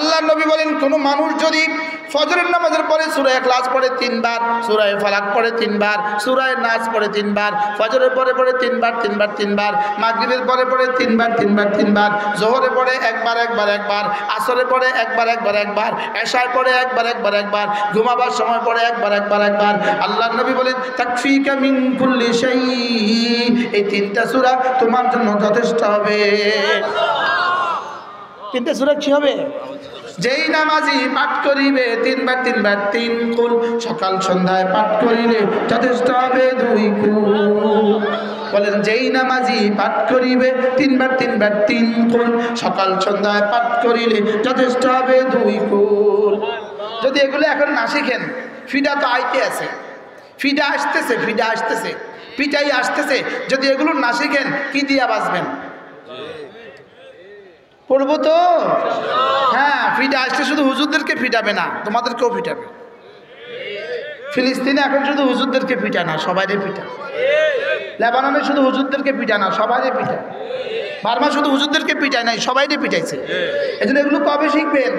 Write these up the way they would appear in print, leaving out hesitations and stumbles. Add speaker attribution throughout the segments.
Speaker 1: আল্লাহ নবী বলেন কোন মানুষ যদি ফজরের নামাজের পরে সূরা ইখলাস পড়ে 3 বার, সূরা ফালাক পড়ে 3 বার, সূরা নাস পড়ে 3 বার, ফজরের পরে পড়ে 3 বার 3 বার 3 বার, মাগরিবের পরে পড়ে 3 বার 3 বার 3 বার, যোহরে পড়ে একবার একবার একবার, আসরে পড়ে একবার একবার একবার, এশায় পড়ে একবার একবার একবার, ঘুমাবার সময় পড়ে একবার একবার একবার, আল্লাহর নবী বলেন তাকফিকা মিন কুল্লি শাই, এই 3টা সূরা তোমার জন্য যথেষ্ট হবে। 3টা সূরা কি হবে? যেই নামাজি পাঠ করিবে 3 বার 3 বার 3 কুল, সকাল সন্ধ্যায় পাঠ করিলে যথেষ্ট হবে 2 কুল। বলেন যেই নামাজি পাঠ করিবে 3 বার 3 বার 3 কুল, সকাল সন্ধ্যায় পাঠ করিলে যথেষ্ট হবে 2 কুল। যদি এগুলো এখন না শিখেন, ফিডা তো আইতে আছে, ফিডা আসতেছে, ফিডা আসতেছে, পিটাই আসতেছে, যদি এগুলো না শিখেন কি দিয়া বাঁচবেন? পড়বো তো? হ্যাঁ, ফিডা আসলে শুধু হুজুরদেরকে ফিটাবে না, তোমাদেরকেও ফিটাবে। ফিলিস্তিনে এখন শুধু হুজুরদেরকে পিটা না, সবাইরে পিটা। লেবাননে শুধু হুজুরদেরকে পিটা না, সবাইরে পিটা। বার্মা শুধু হুজুরদেরকে পিটায় নাই, সবাইরে পিটাইছে। এজন্য এগুলো কবে শিখবেন?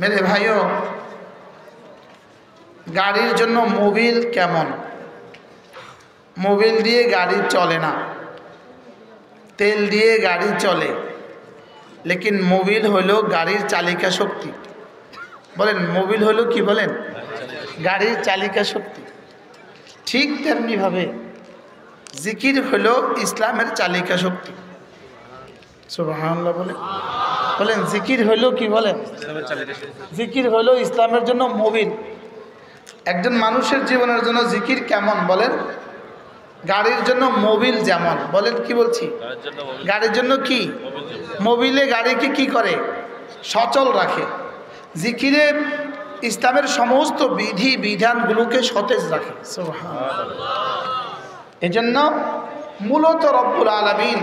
Speaker 1: মেরে ভাইও, গাড়ির জন্য মোবিল কেমন? মোবিল দিয়ে গাড়ি চলে না, তেল দিয়ে গাড়ি চলে, লেকিন মোবিল হলো গাড়ির চালিকা শক্তি। বলেন মোবিল হলো কি? বলেন গাড়ির চালিকা শক্তি। ঠিক তেমনিভাবে জিকির হলো ইসলামের চালিকা শক্তি। সুবহানাল্লাহ বলেন জিকির হলো কি? বলেন জিকির হলো ইসলামের জন্য মোবিল। একজন মানুষের জীবনের জন্য জিকির কেমন? বলেন গাড়ির জন্য মোবিল যেমন। বলেন কি বলছি? গাড়ির জন্য কি? মোবিলে গাড়িকে কি করে? সচল রাখে। জিকিরে ইসলামের সমস্ত বিধি বিধানগুলোকে সতেজ রাখে। সুবহানাল্লাহ। এজন্য মূলত রব্বুল আলামিন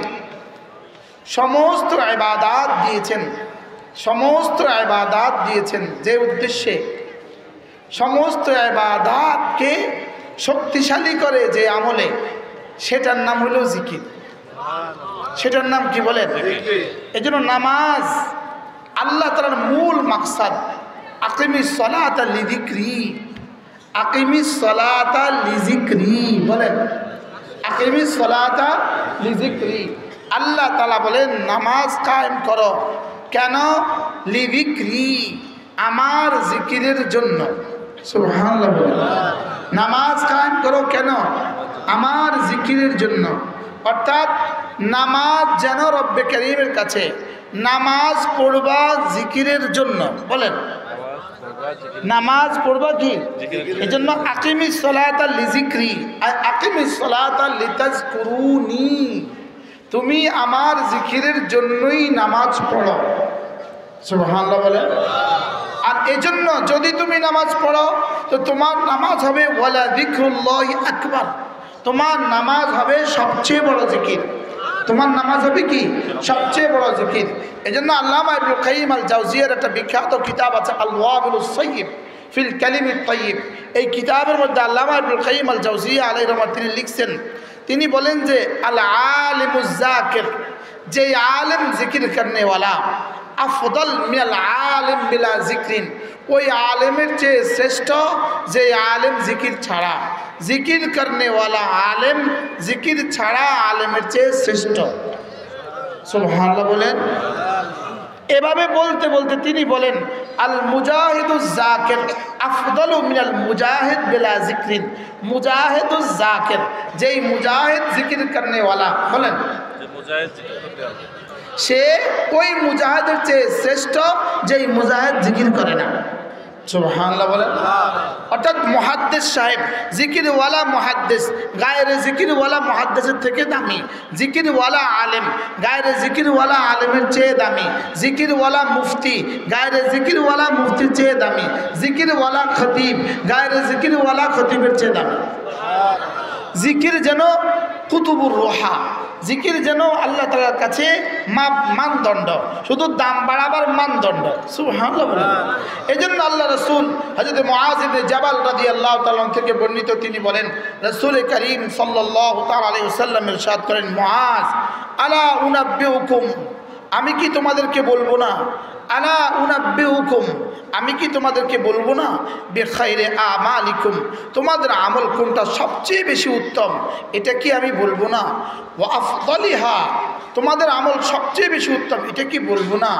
Speaker 1: সমস্ত ইবাদত দিয়েছেন, সমস্ত ইবাদত দিয়েছেন যে উদ্দেশ্যে, সমস্ত ইবাদতকে শক্তিশালী করে যে আমলে, সেটার নাম হলো জিকির। সেটার নাম কি? বলেন এজন্য নামাজ আল্লাহ তাআলার মূল মাকসাদ। আকিমিস সালাতা লিযিকরি, আকিমিস সালাতা লিযিকরি। বলেন আকিমিস সালাতা লিযিকরি। আল্লাহ তাআলা বলেন নামাজ কায়েম করো। কেন? লিযিকরি, আমার জিকিরের জন্য। সুবহানাল্লাহ। নামাজ কায়েম করো কেন? আমার জিকিরের জন্য। অর্থাৎ নামাজ যেন রব্বে কারীমের কাছে, নামাজ পড়বা জিকিরের জন্য। বলেন নামাজ পড়বা কি? এজন্য আকিমিস সালাতা লিযিকরি, আকিমিস সালাতা লিতাজকুরুনি, তুমি আমার জিকিরের জন্যই নামাজ পড়ো। সুবহানাল্লাহ বলেন। আর এজন্য যদি তুমি নামাজ পড়ো তো তোমার নামাজ হবে ওয়ালা যিকরুল্লাহি আকবার, তোমার নামাজ হবে সবচেয়ে বড় জিকির। তোমার নামাজ হবে কি? সবচেয়ে বড় জিকির। এজন্য আল্লামা ইবনুল কাইয়িম আল জাওজিয়ার একটা বিখ্যাত কিতাব আছে আল ওয়াবিলুস সাইয়্যিব ফিল কালিমিত তাইয়্যিব। এই কিতাবের মধ্যে আল্লামা ইবনুল কাইয়িম আল জাওজিয়া আলাইহির রহমাত তিনি লিখছেন, তিনি বলেন যে আল আলিমুজ জাকির, যে আলেম জিকির করনে ওয়ালা, আফদল মিনাল আলিম বিলা জিকরিন, ওই আলেমের চেয়ে শ্রেষ্ঠ যে আলেম জিকির ছাড়া। জিকির করনে ওয়ালা আলেম জিকির ছাড়া আলেমের চেয়ে শ্রেষ্ঠ। সুবহানাল্লাহ বলেন। এভাবে বলতে বলতে তিনি বলেন আল মুজাহিদুজ জাকির আফদলু মিনাল মুজাহিদ বিলা জিকরিন। মুজাহিদুজ জাকির, যেই মুজাহিদ জিকির করনে ওয়ালা, বলেন সে ওই মুজাহিদের চেয়ে শ্রেষ্ঠ যেই মুজাহিদ জিকির করে না। সুবহানাল্লাহ বলেন। অর্থাৎ মুহাদ্দিস সাহেব, জিকিরওয়ালা মুহাদ্দিস গায়রে জিকিরওয়ালা মুহাদ্দিসের থেকে দামি। জিকিরওয়ালা আলেম গায়রে জিকিরওয়ালা আলেমের চেয়ে দামি। জিকিরওয়ালা মুফতি গায়রে জিকিরওয়ালা মুফতির চেয়ে দামি। জিকিরওয়ালা খতিব গায়রে জিকিরওয়ালা খতিবের চেয়ে দামি। জিকির যেন কুতুবুর রোহা, জিকির যেন আল্লাহ তাআলার কাছে মানদণ্ড, শুধু দাম বাড়াবার মানদণ্ড। সুবহানাল্লাহ বলেন। এজন্য আল্লাহ রাসূল হযরত মুআয ইবনে জাবাল রাদিয়াল্লাহু তাআলা থেকে বর্ণিত, তিনি বলেন রাসূল করিম সাল্লাল্লাহু তাআলা আলাইহি ওয়াসাল্লাম ইরশাদ করেন, মুআয আলা উনাব্বিউকুম আমি কি তোমাদেরকে বলবো না, আলা উনাব্বিউকুম, আমি কি তোমাদেরকে বলবো না, বিখাইরে আমালিকুম, তোমাদের আমল কোনটা সবচেয়ে বেশি উত্তম, এটা কি আমি বলবো না, ওয়া আফদালিহা, তোমাদের আমল সবচেয়ে বেশি উত্তম, এটা কি বলবো না,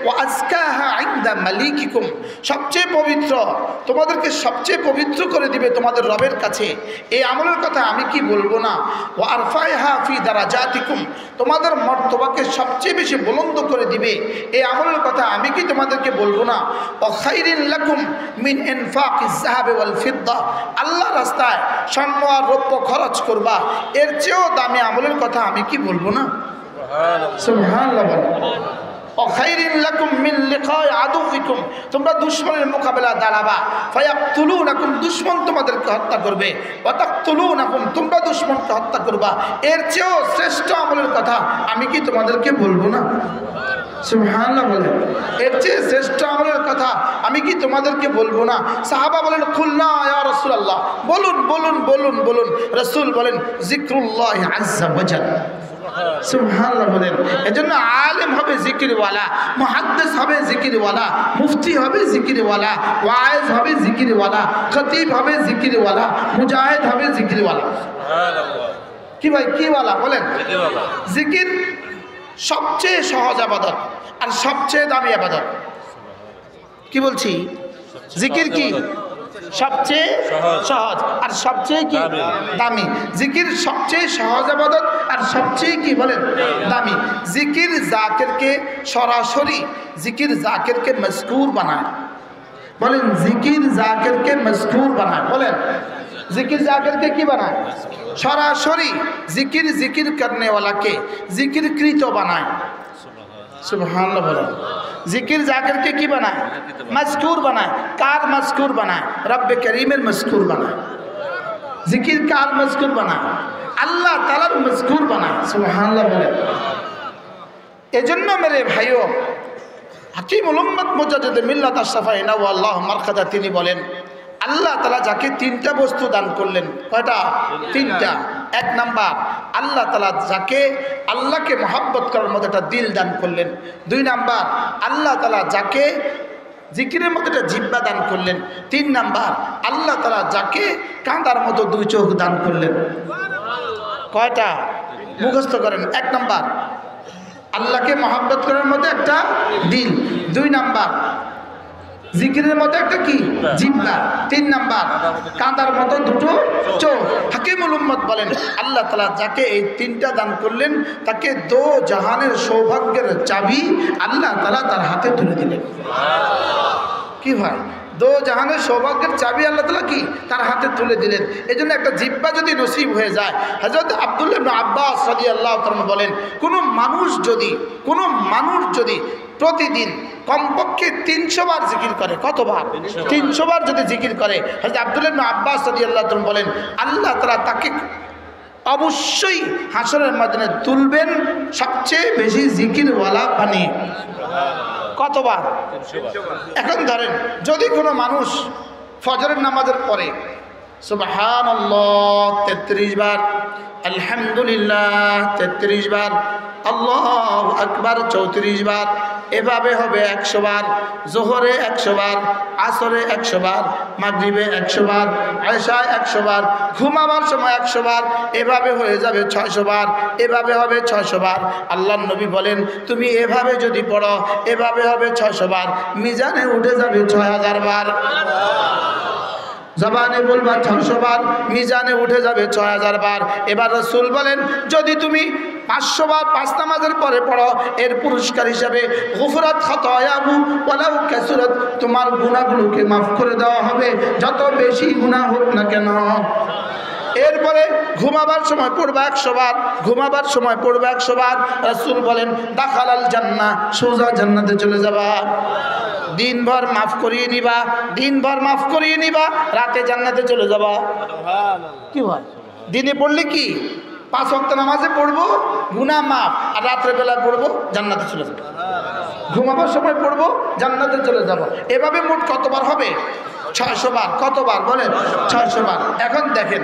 Speaker 1: ওয়াজকাহা ইনদা মালিকিকুম, সবচেয়ে পবিত্র, তোমাদেরকে সবচেয়ে পবিত্র করে দিবে তোমাদের রবের কাছে, এই আমলের কথা আমি কি বলবো না, ওয়া আরফাইহা ফি দারাজাতিকুম, তোমাদের মর্তবাকে সবচেয়ে বেশি বুলন্দ করে দিবে, এই আমলের কথা আমি কি তোমাদেরকে বলবো না, ওয়া খাইরিন লাকুম মিন ইনফাকিজ যাহাবি ওয়াল ফিদ্দা, আল্লাহর রাস্তায় স্বর্ণ আর রৌপ্য খরচ করবা, এর চেয়েও দামি আমলের কথা আমি কি বলবো না, সুবহানাল্লাহ। অখাইরিন লাকুম মিন লিকাই আদুবিকুম, তোমরা দুশমনের মোকাবেলা দাঁড়াবা, ফায়াকতুলুনাকুম, দুশমন তোমাদেরকে হত্যা করবে, ওয়া তাকতুলুনাকুম, তোমরা দুশমনকে হত্যা করবা, এর চেয়েও শ্রেষ্ঠ আমলের কথা আমি কি তোমাদেরকে বলবো না, সুবহানাল্লাহ বলেন, এর চেয়ে শ্রেষ্ঠ আমলের কথা আমি কি তোমাদেরকে বলবো না। সাহাবা বলেন কুলনা ইয়া রাসূলুল্লাহ, বলুন বলুন বলুন বলুন। রাসূল বলেন জিক্রুল্লাহ আযজা ওয়াজাল, সুবহানাল্লাহ বলেন। এজন্য আলেম হবে জিকিরওয়ালা, মুহাদ্দিস হবে জিকিরওয়ালা, মুফতি হবে জিকিরওয়ালা, ওয়াইজ হবে জিকিরওয়ালা, খতিব হবে জিকিরওয়ালা, মুজাহিদ হবে জিকিরওয়ালা। সুবহানাল্লাহ। কি ভাই কি ওয়ালা বলেন? জিকিরওয়ালা। জিকির সবচেয়ে সহজ ইবাদত আর সবচেয়ে দামি ইবাদত। কি বলছি? জিকির কি সবচেয়ে সহজ আর সবচেয়ে কি দামি। জিকির সবচেয়ে সহজ ইবাদত আর সবচেয়ে কি বলেন দামি। জিকির জাকিরকে সরাসরি জিকির জাকিরকে মজকুর বানায়। বলেন জিকির জাকিরকে মজকুর বানায়। বলেন জিকির জাকিরকে কি বানায়? সরাসরি জিকির জিকির করনে वाला के জিকিরকৃত বানায়। সুবহানাল্লাহ বলেন। জিকির জাকিরকে কি বানায়? মজকুর বানায়। কার মজকুর বানায়? রব্বে করিমের মজকুর বানায়। জিকির কার মজকুর বানায়? আল্লাহ তাআলার মজকুর বানায়। সুবহানাল্লাহ বলেন। এজন্য মেরে ভাইও হাকিমুল উম্মত মুজাদ্দিদ মিল্লাত আশ-শাফাঈ নাওয়াল্লাহ মারকাদা তিনি বলেন আল্লাহ তাআলা যাকে তিনটা বস্তু দান করলেন। কয়টা? তিনটা। এক নাম্বার আল্লাহ তাআলা যাকে আল্লাহকে মহব্বত করার মতো একটা দিল দান করলেন। দুই নাম্বার আল্লাহ তাআলা যাকে জিকিরের মতো একটা জিহ্বা দান করলেন। তিন নাম্বার আল্লাহ তাআলা যাকে কাঁদার মতো দুই চোখ দান করলেন। কয়টা? মুখস্থ করেন। এক নাম্বার আল্লাহকে মহব্বত করার মতো একটা দিল। দুই নাম্বার জিকিরের মতো একটা কি জিহ্বা। তিন নাম্বার কাঁদার মতো দুটো চোখ। হাকিমুল উম্মত বলেন আল্লাহ তাআলা যাকে এই তিনটা দান করলেন তাকে দো জাহানের সৌভাগ্যের চাবি আল্লাহ তাআলা তার হাতে তুলে দিলেন। কি ভাই? দো জাহানের সৌভাগ্যের চাবি আল্লাহ তাআলা কি তার হাতে তুলে দিলেন। এই জন্য একটা জিহ্বা যদি নসিব হয়ে যায়, হযরত আব্দুল্লাহ ইবনে আব্বাস রাদিয়াল্লাহু তাআলা বলেন কোনো মানুষ যদি প্রতিদিন কমপক্ষে 300 বার জিকির করে, কতবার? 300 বার যদি জিকির করে, হযরত আব্দুল্লাহ ইবনে আব্বাস রাদিয়াল্লাহু তাআলা বলেন আল্লাহ তাআলা তাকে অবশ্যই হাসরের ময়দানে তুলবেন সবচেয়ে বেশি জিকিরওয়ালা বানিয়ে। কতবার? 300 বার। এখন ধরেন যদি কোনো মানুষ ফজরের নামাজের পরে সুবহানাল্লাহ 33 বার, আলহামদুলিল্লাহ 33 বার, আল্লাহু আকবার 34 বার, এভাবে হবে 100 বার। জোহরে 100 বার, আসরে 100 বার, মাগরিবে 100 বার, এশায় 100 বার, ঘুমাবার সময় 100 বার, এভাবে হয়ে যাবে 600 বার, এভাবে হবে 600 বার। আল্লাহর নবী বলেন তুমি এভাবে যদি পড়ো এভাবে হবে 600 বার, মিজানে উঠে যাবে 6000 বার। জবানে বলবা 600 বার, মিজানে উঠে যাবে 6000 বার। এবার রাসূল বলেন যদি তুমি 500 বার 5 নামাজের পরে পড়ো এর পুরস্কার হিসাবে গুফরাত খাতায়াহু ওয়ালাউ কাসুরাত, তোমার গুনাহগুলোকে মাফ করে দেওয়া হবে যত বেশি গুনাহ হোক না কেন। এরপরে ঘুমাবার সময় পড়বা 100 বার, ঘুমাবার সময় পড়বা 100 বার। রাসূল বলেন দাখালাল জান্নাহ, সোজা জান্নাতে চলে যাবা। দিনভর মাফ করিয়ে নিবা, দিনভর মাফ করিয়ে নিবা, রাতে জান্নাতে চলে যাবা। কি হয়? দিনে পড়লে কি 5 ওয়াক্ত নামাজে পড়বো গুনাহ মাফ, আর রাতের বেলা পড়বো জান্নাতে চলে যাবো। ঘুমাবার সময় পড়বো জান্নাতে চলে যাব। এভাবে মোট কতবার হবে? 600 বার। কতবার বলেন? 600 বার। এখন দেখেন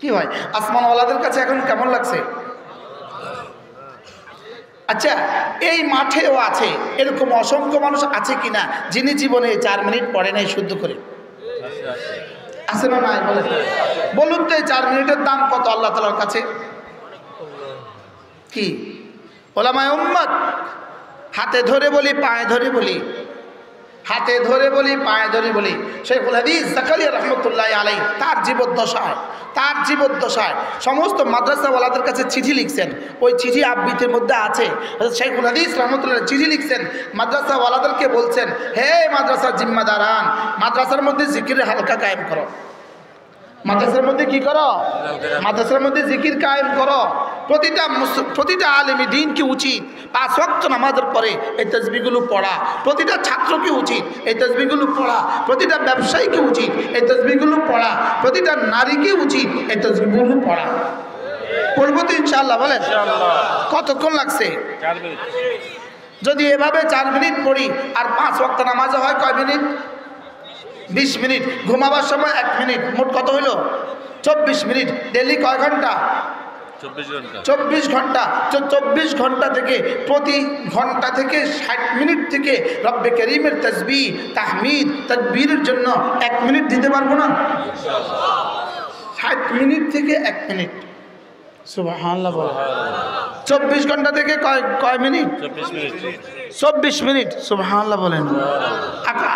Speaker 1: কি হয় আসমানওয়ালাদের কাছে এখন কেমন লাগছে? আচ্ছা, এই মাঠেও আছে এরকম অসংখ্য মানুষ আছে কিনা যিনি জীবনে 4 মিনিট পড়ে নাই শুদ্ধ করে? আছে না নাই বলেন? বলুন তো এই 4 মিনিটের দাম কত আল্লাহ তাআলার কাছে? কি ওলামায়ে উম্মত, হাতে ধরে বলি, পায়ে ধরে বলি, হাতে ধরে বলি, পায়ে ধরে বলি, শাইখুল হাদিস জাকারিয়া রহমতুল্লাহ আলাইহি তার জীবদ্দশায় সমস্ত মাদ্রাসাওয়ালাদের কাছে চিঠি লিখছেন। ওই চিঠি আবৃত্তির মধ্যে আছে শাইখুল হাদিস রহমতুল্লাহ চিঠি লিখছেন, মাদ্রাসাওয়ালাদেরকে বলছেন, হে মাদ্রাসার জিম্মাদারান, মাদ্রাসার মধ্যে জিকিরের হালকা কায়েম করো। মাদ্রাসার মধ্যে কি করো? মাদ্রাসার মধ্যে জিকির কায়েম করো। প্রতিটা আলেমী দ্বীন কি উচিত 5 ওয়াক্ত নামাজের পরে এই তাসবিহগুলো পড়া। প্রতিটা ছাত্রকে উচিত এই তাসবিহগুলো পড়া। প্রতিটা ব্যবসায়ীকে উচিত এই তাসবিহগুলো পড়া। প্রতিটা নারীকে উচিত এই তাসবিহগুলো পড়া। পড়বো তো ইনশাআল্লাহ? বলেন কতক্ষণ লাগছে?
Speaker 2: 4 মিনিট।
Speaker 1: যদি এভাবে 4 মিনিট পড়ি আর 5 ওয়াক্ত নামাজে হয় কয় মিনিট? 20 মিনিট। ঘুমাবার সময় 1 মিনিট, মোট কত হইল? 24 মিনিট। ডেলি কয় ঘন্টা? 24 ঘন্টা। 24 ঘন্টা থেকে প্রতি ঘন্টা থেকে 60 মিনিট থেকে রব্বে করিমের তাসবিহ, তাহমিদ, তাকবীরের জন্য 1 মিনিট দিতে পারবো না? 60 মিনিট থেকে 1 মিনিট। সুবহানাল্লাহ বলো। 24 ঘন্টা থেকে কয় মিনিট? 24 মিনিট। সুবহানাল্লাহ বলেন।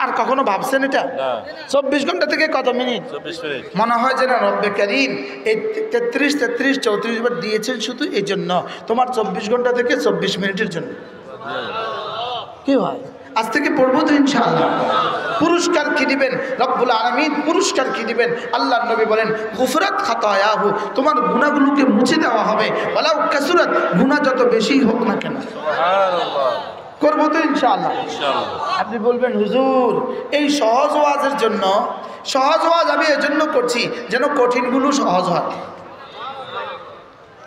Speaker 1: আর কখনো ভাবছেন এটা? 24 ঘন্টা থেকে কত মিনিট?
Speaker 2: 24 মিনিট।
Speaker 1: মনে হয় যেন রব্বে করিম এই 33, 34 বার দিয়েছেন শুধু এই জন্য, তোমার 24 ঘন্টা থেকে 24 মিনিটের জন্য। কি হয়? আজ থেকে পড়বো তো ইনশাআল্লাহ। পুরস্কার কি দিবেন রব্বুল আলামিন? পুরস্কার কি দিবেন? আল্লাহর নবী বলেন, গুফরাত খাতায়াহু, তোমার গুনাহগুলোকে মুছে দেওয়া হবে, ওয়ালাউ কাসুরাত, গুনাহ যত বেশি হোক না কেন।
Speaker 2: সুবহানাল্লাহ।
Speaker 1: করবো তো ইনশাআল্লাহ? আপনি বলবেন, হুজুর এই সহজ ওয়াজের জন্য, সহজ ওয়াজ আমি এজন্য করছি যেন কঠিনগুলো সহজ হয়।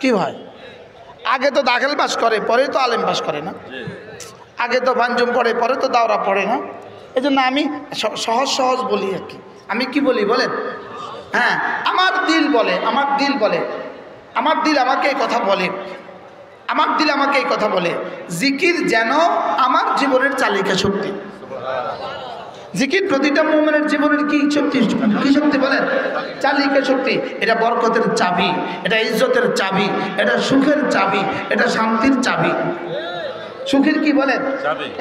Speaker 1: কি হয়? আগে তো দাখিল পাস করে, পরে তো আলেম পাস করে না? আগে তো পাঞ্জুম পড়ে, পরে তো দাওরা পড়ে না? এই জন্য আমি সহজ সহজ বলি আর কি। আমি কি বলি বলেন? হ্যাঁ, আমার দিল বলে, আমার দিল বলে, আমার দিল আমাকে এই কথা বলে, আমার দিল আমাকে এই কথা বলে, জিকির যেন আমার জীবনের চালিকা শক্তি। জিকির প্রতিটা মুমিনের জীবনের কি শক্তি? কি শক্তি বলেন? চালিকা শক্তি। এটা বরকতের চাবি, এটা ইজ্জতের চাবি, এটা সুখের চাবি, এটা শান্তির চাবি। সুখের কি বলেন?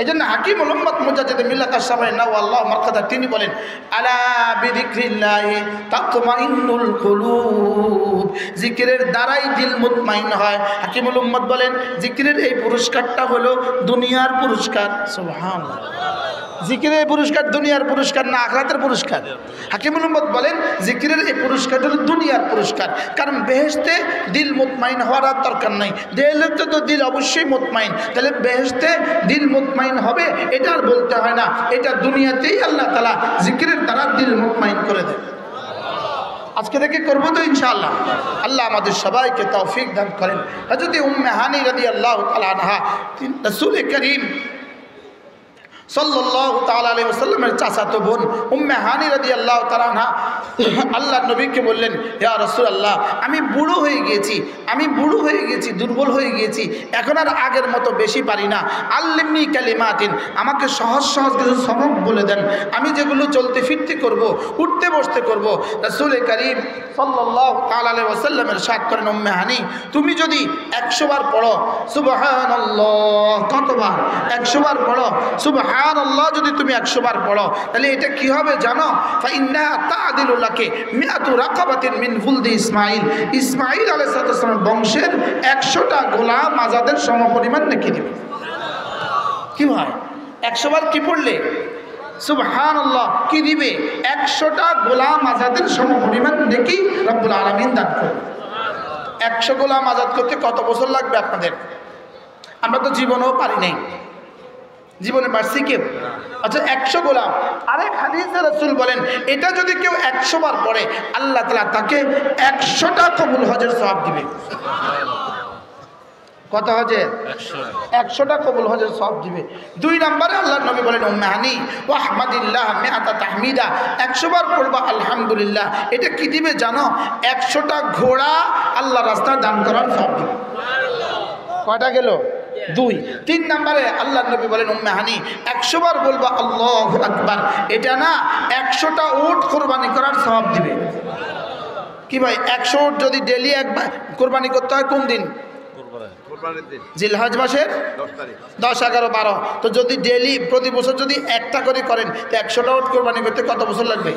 Speaker 1: এই জন্য হাকিম উম্মত মুজাদ্দিদ মিল্লাত আশ-শাফাঈ নাওয়াল্লাহ মারকাদা তিনি বলেন, আলা বিযিকরিল্লাহি তাতমাইন্নুল কুলুব, জিকিরের দ্বারাই দিল মুতমাইন হয়। হাকিমুল উম্মত বলেন, জিকিরের এই পুরস্কারটা হলো দুনিয়ার পুরস্কার। সুবহানাল্লাহ। জিকিরের এই পুরস্কার দুনিয়ার পুরস্কার না আখিরাতের পুরস্কার? হাকিমুল উম্মত বলেন, জিকিরের এই পুরস্কারটা হলো দুনিয়ার পুরস্কার। কারণ বেহেশতে দিল মুতমাইন হওয়ার আর দরকার নাই। দেহলেতে তো দিল অবশ্যই মুতমাইন, তাহলে বেহেশতে দিল মুতমাইন হবে এটা আর বলতে হয় না। এটা দুনিয়াতেই আল্লাহ তাআলা জিকিরের দ্বারা দিল মুতমাইন করে দেয়। আজকে থেকে করবো তো ইনশাআল্লাহ? আল্লাহ আমাদের সবাইকে তৌফিক দান করেন। হযরত উম্মে হানি রাদিয়াল্লাহু তাআলা আনহা রাসূল করিম সাল্লাল্লাহু তাআলা আলাইহি ওয়াসাল্লামের চাচাতো বোন উম্মে হানি রাদিয়াল্লাহু তাআলা আনহা আল্লাহর নবীকে বললেন, ইয়া রাসূলুল্লাহ, আমি বুড়ো হয়ে গিয়েছি, আমি বুড়ো হয়ে গেছি, দুর্বল হয়ে গিয়েছি, এখন আর আগের মতো বেশি পারি না। আল্লিমনি কালিমাতিন, আমাকে সহজ সহজ কিছু সবক বলে দেন, আমি যেগুলো চলতে ফিরতে করব, উঠতে বসতে করব। রাসূল করিম সাল্লাল্লাহু তাআলা আলাইহি ওয়াসাল্লামের ইরশাদ করেন, উম্মে হানি, তুমি যদি 100 বার পড়ো সুবহানাল্লাহ, কতবার? 100 বার পড়ো সুবহানাল্লাহ। যদি তুমি 100 বার পড়ো তাহলে এটা কি হবে জানো? ফাইন্না তা'দিলু লাকি মিআতু রাকাবাতিন মিন ফুলদি ইসমাঈল, ইসমাঈল আলাইহিস সালামের বংশের 100টা গোলাম আজাদের সমপরিমাণ নেকি দিবে। কি হয়? 100 বার কি পড়লে সুবহানাল্লাহ কি দিবে? 100টা গোলাম আজাদের সমপরিমাণ নেকি রব্বুল আলামিন দান করবে। 100 গোলাম আজাদ করতে কত বছর লাগবে আপনাদের? আমরা তো জীবনেও পারি নাই। জীবনে পারছি কেউ? আচ্ছা, 100 গোলাম। আরেক হাদিসে রাসূল বলেন, এটা যদি কেউ 100 বার পড়ে আল্লাহ তাআলা তাকে 100টা কবুল হজের সওয়াব দিবে। কত হজের? 100টা কবুল হজের সব দিবে। 2 নম্বরে আল্লাহ নবী বলেন উম্মাহানি ওয়া আহমাদিল্লাহ মিআতা তাহমিদা, 100 বার পড়বা আলহামদুলিল্লাহ। এটা কি দিবে জানো? 100টা ঘোড়া আল্লাহ রাস্তায় দান করার সব দিবে। কয়টা গেল? 2। 3 নম্বরে আল্লাহ নবী বলেন উম্মাহানি 100 বার বলবা আল্লাহু আকবার, এটা না 100টা উট কোরবানি করার সব দিবে। কি ভাই 100 উট যদি ডেলি একবার কোরবানি করতে হয় কোন দিন? জিলহজ মাসের 10, 11, 12। তো যদি ডেলি প্রতি বছর যদি একটা করে করেন তো 100টা উট কোরবানি করতে কত বছর লাগবে?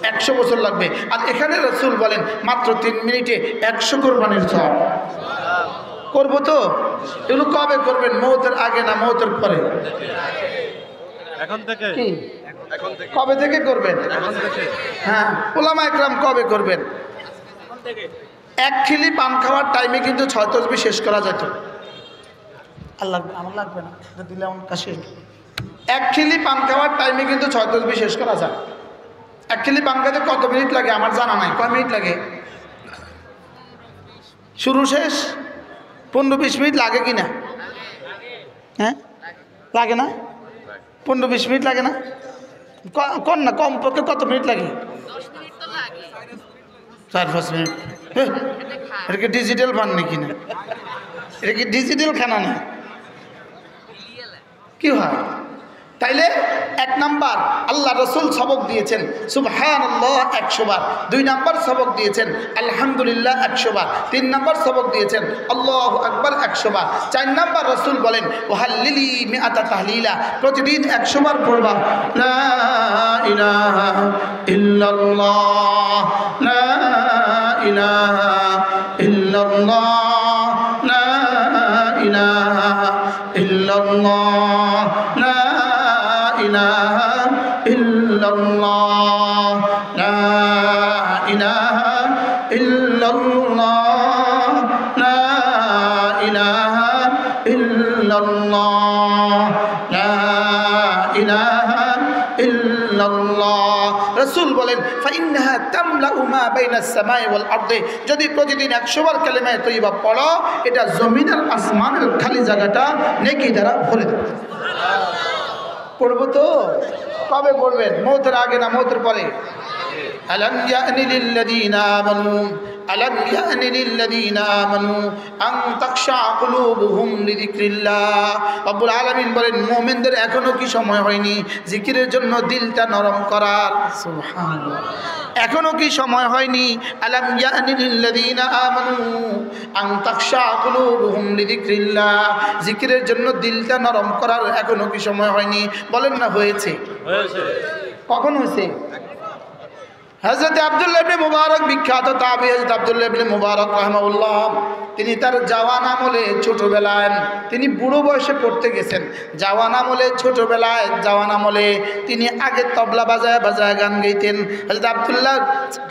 Speaker 1: 100 বছর লাগবে। আর এখানে রাসূল বলেন মাত্র 3 মিনিটে 100 কোরবানির সওয়াব। করবো তো? এগুলো কবে করবেন? মৌতের আগে না মৌতের পরে?
Speaker 2: এখন থেকে।
Speaker 1: কি কবে থেকে করবেন? হ্যাঁ, ওলামা একরাম কবে করবেন? এক খিলি পান খাওয়ার টাইমে কিন্তু 6 তসবিহ শেষ করা যেত। আল্লাহ আমার লাগবে না, দিলে আমার কাছে। এক খিলি পান খাওয়ার টাইমে কিন্তু 6 তসবিহ শেষ করা যায়। এক খিলি পান খাইতে কত মিনিট লাগে আমার জানা নাই। কয় মিনিট লাগে? শুরু শেষ 15-20 মিনিট লাগে কি না? হ্যাঁ লাগে না? 15-20 মিনিট লাগে না? কম না, কম পক্ষে কত মিনিট লাগে? 4-5 মিনিট। এটা কি ডিজিটাল পান নাকি না? এটা কি ডিজিটাল খানা না? কি হয়? তাইলে 1 নাম্বার আল্লাহ রসুল সবক দিয়েছেন সুবহানাল্লাহ 100 বার। 2 নাম্বার সবক দিয়েছেন আলহামদুলিল্লাহ 100 বার। 3 নাম্বার সবক দিয়েছেন আল্লাহু আকবার 100 বার। 4 নাম্বার রসুল বলেন ওয়াহাল্লিলি মিআতা তাহলিলা, প্রতিদিন 100 বার পড়বা লা ইলাহা ইল্লাল্লাহ, লা ইলাহা ইল্লাল্লাহ, লা ইলাহা ইল্লাল্লাহ, লা ইলাহা ইল্লাল্লাহ, লা ইলাহা ইল্লাল্লাহ, লা ইলাহা ইল্লাল্লাহ, লা ইলাহা ইল্লাল্লাহ। রাসূল বলেন ফাইন্নাহা তামলাউ মা বাইনাস সামাই ওয়াল আরদি, যদি প্রতিদিন 100 বার কালেমা তৈয়বা পড়ো এটা জমিন আর আসমানের খালি জায়গাটা নেকি দ্বারা ভরে দেবে। পড়বো তো? কবে পড়বেন? মৌতের আগে না মৌতের পরে? আলাম ইয়ানি লিল্লাযীনা আমানু, আলাম ইয়ানি লিল্লাযীনা আমানু আন তাখশা কুলুবুহুম লিযিকরিল্লাহ। রব্বুল আলামিন বলেন মুমিনদের এখনো কি সময় হয়নি জিকিরের জন্য দিলটা নরম করার? সুবহানাল্লাহ, এখনো কি সময় হয়নি? আলাম ইয়ানি লিল্লাযীনা আমানু আন তাখশা কুলুবুহুম লিযিকরিল্লাহ, জিকিরের জন্য দিলটা নরম করার এখনো কি সময় হয়নি? বলেন না হয়েছে। কখন হয়েছে? হযরত আব্দুল্লাহ ইবনে মুবারক, বিখ্যাত তাবী হযরত আব্দুল্লাহ ইবনে মুবারক রাহিমাহুল্লাহ, তিনি তার জওয়ান আমলে ছোটবেলায় তিনি বুড়ো বয়সে পড়তে গেছেন। জওয়ান আমলে ছোটবেলায় জওয়ান আমলে তিনি আগে তবলা বাজায় বাজায় গান গাইতেন। হযরত আব্দুল্লাহ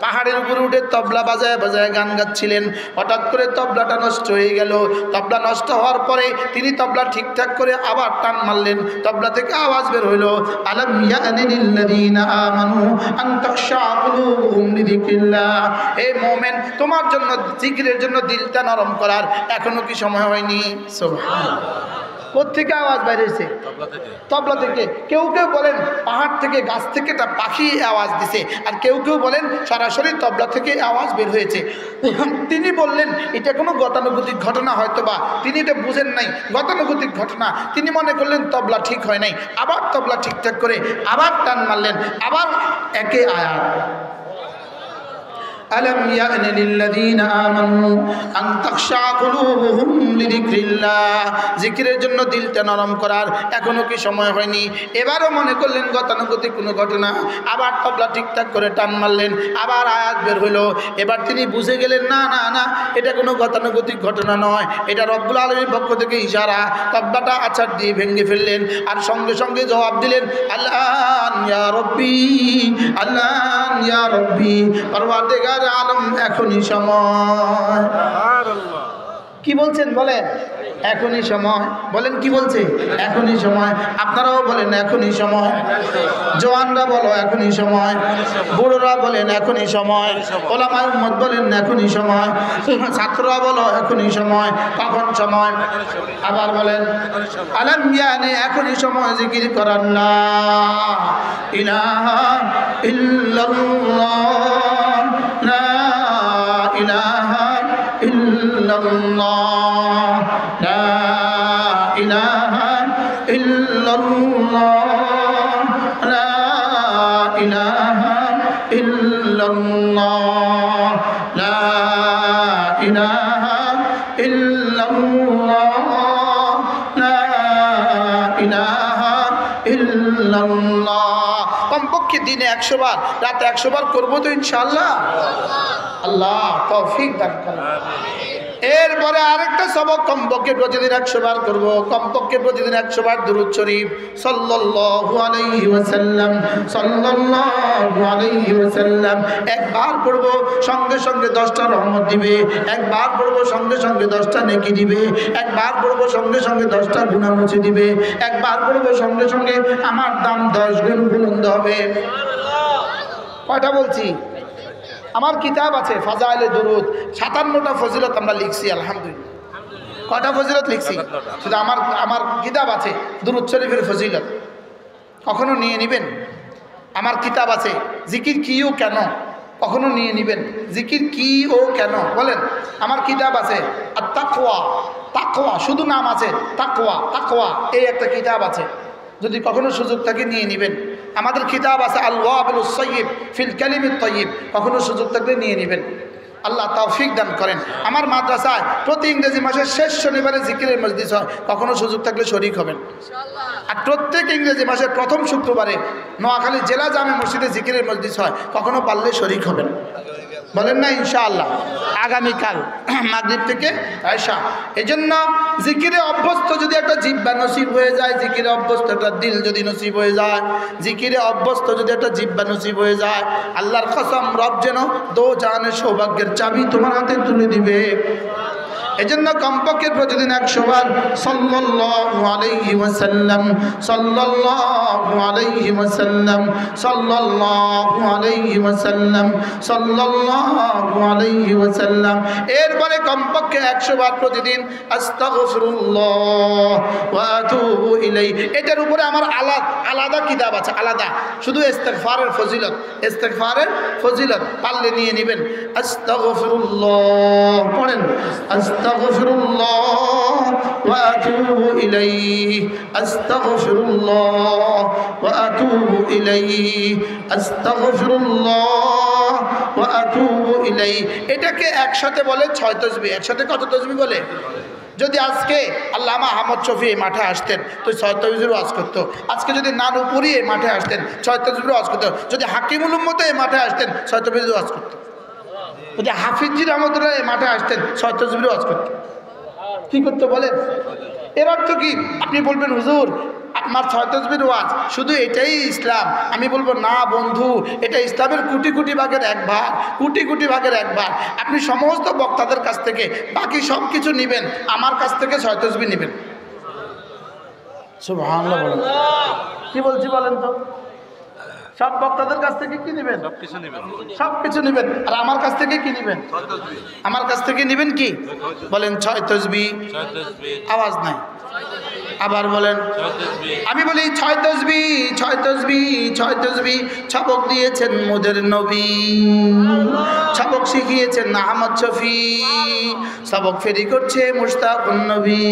Speaker 1: পাহাড়ের উপরে উঠে তবলা বাজায় বাজায় গান গাচ্ছিলেন। হঠাৎ করে তবলাটা নষ্ট হয়ে গেল। তবলা নষ্ট হওয়ার পরে তিনি তবলা ঠিকঠাক করে আবার টান মারলেন। তবলা থেকে আওয়াজ বের হইল আলাম ইয়ানি লিল্লাযীনা আমানু আন তাখশা কুলুবুহুম লিযিকরিল্লাহ, হে মুমিন তোমার জন্য জিকিরের জন্য দিলটা নরম করার এখনো কি সময় হয়নি? সুবহানাল্লাহ। কোত্থেকে আওয়াজ বাইরেছে? তবলা থেকে। কেউ কেউ বলেন পাহাড় থেকে, গাছ থেকে একটা পাখি আওয়াজ দিছে, আর কেউ কেউ বলেন সরাসরি তবলা থেকে আওয়াজ বের হয়েছে। তিনি বললেন এটা কোনো গতানুগতিক ঘটনা, হয়তো বা তিনি এটা বুঝেন নাই, গতানুগতিক ঘটনা। তিনি মনে করলেন তবলা ঠিক হয় নাই, আবার তবলা ঠিকঠাক করে আবার টান মারলেন, আবার একে আয়াত আলাম ইয়ানি লিল্লাযীনা আমানু আন তাখশা কুলুবুহুম লিযিকরিল্লাহ, জিকিরের জন্য দিলটা নরম করার এখনো কি সময় হয়নি? এবারও মনে করলেন গতানুগতিক কোনো ঘটনা, আবার তবলা ঠিকঠাক করে টান মারলেন, আবার আয়াত বের হইল। এবার তিনি বুঝে গেলেন না না না, এটা কোনো গতানুগতিক ঘটনা নয়, এটা রব্বুল আলামিনের পক্ষ থেকে ইশারা। তবলাটা আছাড় দিয়ে ভেঙে ফেললেন, আর সঙ্গে সঙ্গে জবাব দিলেন আল্লাহ ইয়া রব্বি, আল্লাহ ইয়া রব্বি, পরওয়ারদিগার আলম এখনই সময়। কি বলছেন বলেন? এখনই সময়। বলেন কি বলছে? এখনই সময়। আপনারাও বলেন এখনই সময়। জওয়ানরা বলো এখনই সময়। বুড়োরা বলেন এখনই সময়। ওলামায়ে উম্মত বলেন এখনই সময়। ছাত্ররা বলো এখনই সময়। কখন সময়? আবার বলেন আলাম ইয়ানি, এখনই সময় জিকির করার। লা ইলাহা ইল্লাল্লাহ, লা ইলাহা ইল্লাল্লাহ, লা ইলাহা ইল্লাল্লাহ, লা ইলাহা ইল্লাল্লাহ, লা ইলাহা ইল্লাল্লাহ, লা ইলাহা ইল্লাল্লাহ। কমপক্ষে দিনে 100 বার, রাতে 100 বার করবো তো ইনশাআল্লাহ। আল্লাহ তৌফিক দান করেন। এরপরে আরেকটা সবক, কমপক্ষে প্রতিদিন 100 বার করব, কমপক্ষে প্রতিদিন 100 বার দুরূদ শরীফ সাল্লাল্লাহু আলাইহি ওয়াসাল্লাম, সাল্লাল্লাহু আলাইহি ওয়াসাল্লাম। একবার পড়ব সঙ্গে সঙ্গে 10টা রহমত দিবে, একবার পড়ব সঙ্গে সঙ্গে 10টা নেকি দিবে, একবার পড়ব সঙ্গে সঙ্গে 10টা গুনাহ মুছে দিবে, একবার পড়ব সঙ্গে সঙ্গে আমার দাম 10 গুণ বুলন্দ হবে। কয়টা বলছি? আমার কিতাব আছে ফাজাইলে দুরুদ, 57টা ফজিলত আমরা লিখছি আলহামদুলিল্লাহ। কয়টা ফজিলত লিখছি? শুধু আমার কিতাব আছে দুরুদ শরীফের ফজিলত, কখনো নিয়ে নেবেন। আমার কিতাব আছে জিকির কি ও কেন, কখনো নিয়ে নেবেন। জিকির কি ও কেন বলেন, আমার কিতাব আছে। আর তাকওয়া, তাকওয়া শুধু নাম আছে, তাকওয়া, তাকওয়া এই একটা কিতাব আছে, যদি কখনো সুযোগ থাকে নিয়ে নেবেন। আমাদের কিতাব আছে আল ওয়াবিলুস সাইয়্যিব ফিল কালিমিত তাইয়্যিব, কখনো সুযোগ থাকলে নিয়ে নেবেন। আল্লাহ তৌফিক দান করেন। আমার মাদ্রাসায় প্রতি ইংরেজি মাসের শেষ শনিবারে জিকিরের মজলিস হয়, কখনো সুযোগ থাকলে শরীক হবেন ইনশাআল্লাহ। আর প্রত্যেক ইংরেজি মাসের প্রথম শুক্রবারে নোয়াখালী জেলা জামে মসজিদে জিকিরের মজলিস হয়, কখনো পারলে শরীক হবেন। বলেন না ইনশাআল্লাহ। আগামীকাল মাগরিব থেকে আয়শা। এজন্য জিকিরে অভ্যস্ত যদি একটা জিহ্বা নসিব হয়ে যায়, জিকিরে অভ্যস্ত একটা দিল যদি নসিব হয়ে যায়, জিকিরে অভ্যস্ত যদি একটা জিহ্বা নসিব হয়ে যায়, আল্লাহর কসম রব যেন দো জাহানের সৌভাগ্যের চাবি তোমার হাতে তুলে দিবে। এজন্য কমপক্ষে প্রতিদিন 100 বার সাল্লাল্লাহু আলাইহি ওয়াসাল্লাম, সাল্লাল্লাহু আলাইহি ওয়াসাল্লাম, সাল্লাল্লাহু আলাইহি ওয়াসাল্লাম, সাল্লাল্লাহু আলাইহি ওয়াসাল্লাম। এরপরে কমপক্ষে 100 বার প্রতিদিন আস্তাগফিরুল্লাহ ওয়া আতুবু ইলাইহি। এটার উপরে আমার আলাদা কিতাব আছে, আলাদা শুধু ইস্তিগফারের ফজিলত, ইস্তিগফারের ফজিলত পারলে নিয়ে নেবেন। আস্তাগফিরুল্লাহ পড়েন, আস্তাগফিরুল্লাহ ওয়া আতুবু ইলাইহি, আস্তাগফিরুল্লাহ ওয়া আতুবু ইলাইহি, আস্তাগফিরুল্লাহ ওয়া আতুবু ইলাইহি। এটাকে একসাথে বলে 6 তাসবিহ। একসাথে কত তাসবিহ বলে? যদি আজকে আল্লামা আহমদ শফি এই মাঠে আসতেন তো 6 তাসবিহের ওয়াজ করতো। আজকে যদি নানুপুরি এই মাঠে আসতেন 6 তাসবিহের ওয়াজ করতো। যদি হাকিমুল উম্মত এই মাঠে আসতেন 6 তাসবিহের ওয়াজ করতো। যদি হাফিজি রহমতুল্লাহ এই মাঠে আসতেন 6 তাসবিহের ওয়াজ করতো। কি করতো বলেন? এর অর্থ কি? আপনি বলবেন হুজুর আপনার 6 তাসবিহের ওয়াজ শুধু এটাই ইসলাম। আমি বলবো না বন্ধু, এটা ইসলামের কোটি কোটি ভাগের এক ভাগ, কোটি কোটি ভাগের এক ভাগ। আপনি সমস্ত বক্তাদের কাছ থেকে বাকি সব কিছু নেবেন, আমার কাছ থেকে 6 তাসবিহ নেবেন। সুবহানাল্লাহ বলেন। কি বলছি বলেন তো? সব বক্তাদের কাছ থেকে কি নেবেন? সব কিছু নেবেন। আর আমার কাছ থেকে কি নেবেন? আমার কাছ থেকে নেবেন কি বলেন? 6 তাসবিহ। আওয়াজ নাই, আবার বলেন। আমি বলি 6 তাসবিহ, 6 তাসবিহ, 6 তাসবিহ। সবক দিয়েছেন মোদের নবী, সবক শিখিয়েছেন আহমদ শফি, সবক ফেরি করছে মুশতাকুন নবী।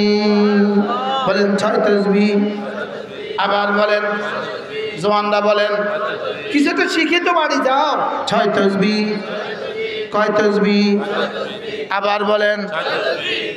Speaker 1: বলেন 6 তাসবিহ। আবার বলেন, জওয়ানরা বলেন কিছু তো শিখে তো বাড়ি যাও। 6 তাসবিহ। কয় তাসবিহ? আবার বলেন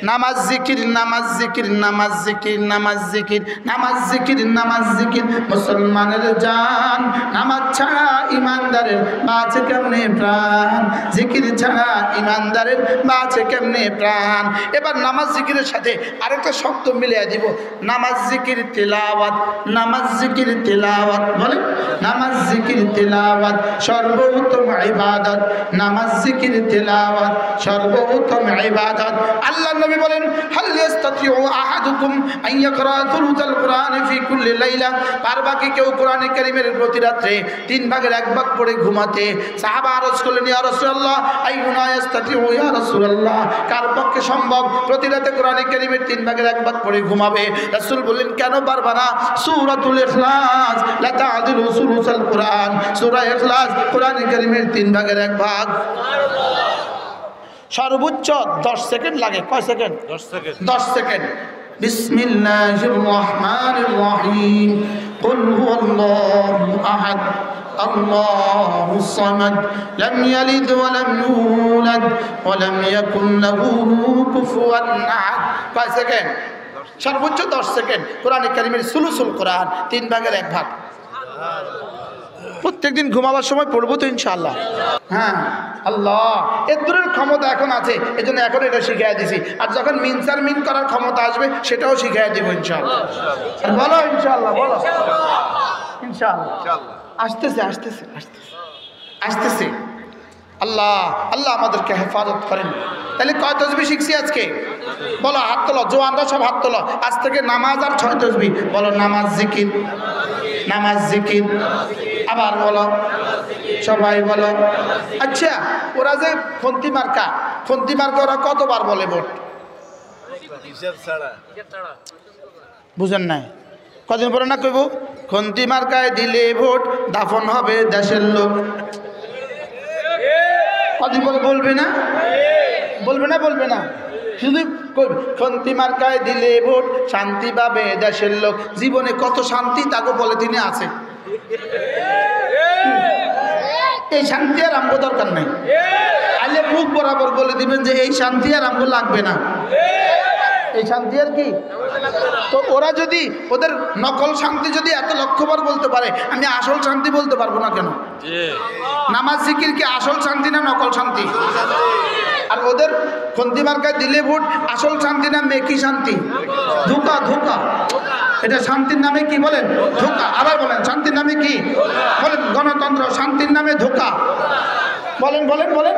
Speaker 1: নামাজ জিকির, নামাজ জিকির, নামাজ জিকির, নামাজ জিকির, নামাজ জিকির, নামাজ জিকির মুসলমানের জান। নামাজ ছাড়া ইমানদারের বাঁচে কেমনে প্রাণ, জিকির ছাড়া ইমানদারের বাঁচে কেমনে প্রাণ। এবার নামাজ জিকিরের সাথে আরেকটা শব্দ মিলিয়ে দিব, নামাজ জিকির তেলাওয়াত, নামাজ জিকির তেলাওয়াত। বলেন নামাজ জিকির তেলাওয়াত সর্বোত্তম ইবাদত, নামাজ জিকির তেলাওয়াত সর্বোত্তম প্রথম ইবাদত। আল্লাহর নবী বলেন হাল ইয়াস্তাতিউ আহাদুকুম আন ইয়াকরা থুলুসাল কুরআন ফি কুল্লি লাইলা, পারবা কি কেউ কোরআনে কারীমের প্রতি রাতে 3 ভাগের 1 ভাগ পড়ে ঘুমাতে? সাহাবা আরজ করলেন ইয়া রাসূলুল্লাহ আইয়ুনা ইয়াস্তাতিউ ইয়া রাসূলুল্লাহ, কার পক্ষে সম্ভব প্রতি রাতে কোরআনে কারীমের 3 ভাগের 1 ভাগ পড়ে ঘুমাবে? রাসূল বললেন কেন পারবা না? সূরাতুল ইখলাস লা তা'দিলু সুলুসাল কুরআন, সূরা ইখলাস কোরআনে কারীমের 3 ভাগের 1 ভাগ। সর্বোচ্চ 10 সেকেন্ড লাগে। কয় সেকেন্ড? 10 সেকেন্ড। 10 সেকেন্ড। বিসমিল্লাহির রহমানির রহিম, কুল হুয়াল্লাহু আহাদ আল্লাহুস সামাদ লাম ইয়ালিদ ওয়া লাম ইউলাদ ওয়া লাম ইয়াকুল লাহু কুফুয়ান আহাদ। কয় সেকেন্ড? সর্বোচ্চ 10 সেকেন্ড। কোরআনে কারীমের সুলুসুল কোরআন 3 ভাগের 1 ভাগ। প্রত্যেকদিন ঘুমাবার সময় পড়বো তো ইনশাআল্লাহ। হ্যাঁ, আল্লাহ এর দূরের ক্ষমতা এখন আছে, এজন্য এখন এটা শিখিয়ে দিছি। আর যখন মিনসার মিন করার ক্ষমতা আসবে সেটাও শিখিয়ে দিব ইনশাআল্লাহ। আর বলো ইনশাআল্লাহ, বলো ইনশাআল্লাহ। আসতেছে আসতেছে আসতেছে আসতেছে। আল্লাহ আল্লাহ আমাদেরকে হেফাজত করেন। তাহলে কয় তসবিহ শিখছি আজকে? বলো, হাত তোলো, জোয়ানরা সব হাত তোলো। আজ থেকে নামাজ আর 6 তসবিহ। বলো নামাজ জিকির, নামাজ জিকির। আবার বলো, সবাই বলো। আচ্ছা, ওরা যে ফন্তি মার্কা ওরা কতবার বলে ভোট? বুঝেন নাই? কদিন পরে না কইব খন্তি মার্কায় দিলে ভোট দাফন হবে দেশের লোক। কদিন পরে বলবে না? বলবে না? বলবে না? শুধু খন্তি মার্কায় দিলে ভোট শান্তি পাবে দেশের লোক। জীবনে কত শান্তি তাকে বলে তিনি আছে। এই শান্তি আর আমগো দরকার নাই। আলে মুখ বরাবর বলে দিবেন যে এই শান্তি আর আমগো লাগবে না। এই শান্তি আর কি? তো ওরা যদি ওদের নকল শান্তি যদি এত লক্ষবার বলতে পারে, আমি আসল শান্তি বলতে পারবো না কেন? নামাজ জিকির কি আসল শান্তি না নকল শান্তি? আর ওদের খন্তি মার্কায় দিলে ভোট আসল শান্তি না মেকি শান্তি? ধোঁকা, ধোঁকা। এটা শান্তির নামে কি বলেন? ধোঁকা। আবার বলেন শান্তির নামে কি বলেন? গণতন্ত্র। শান্তির নামে ধোঁকা। বলেন বলেন বলেন।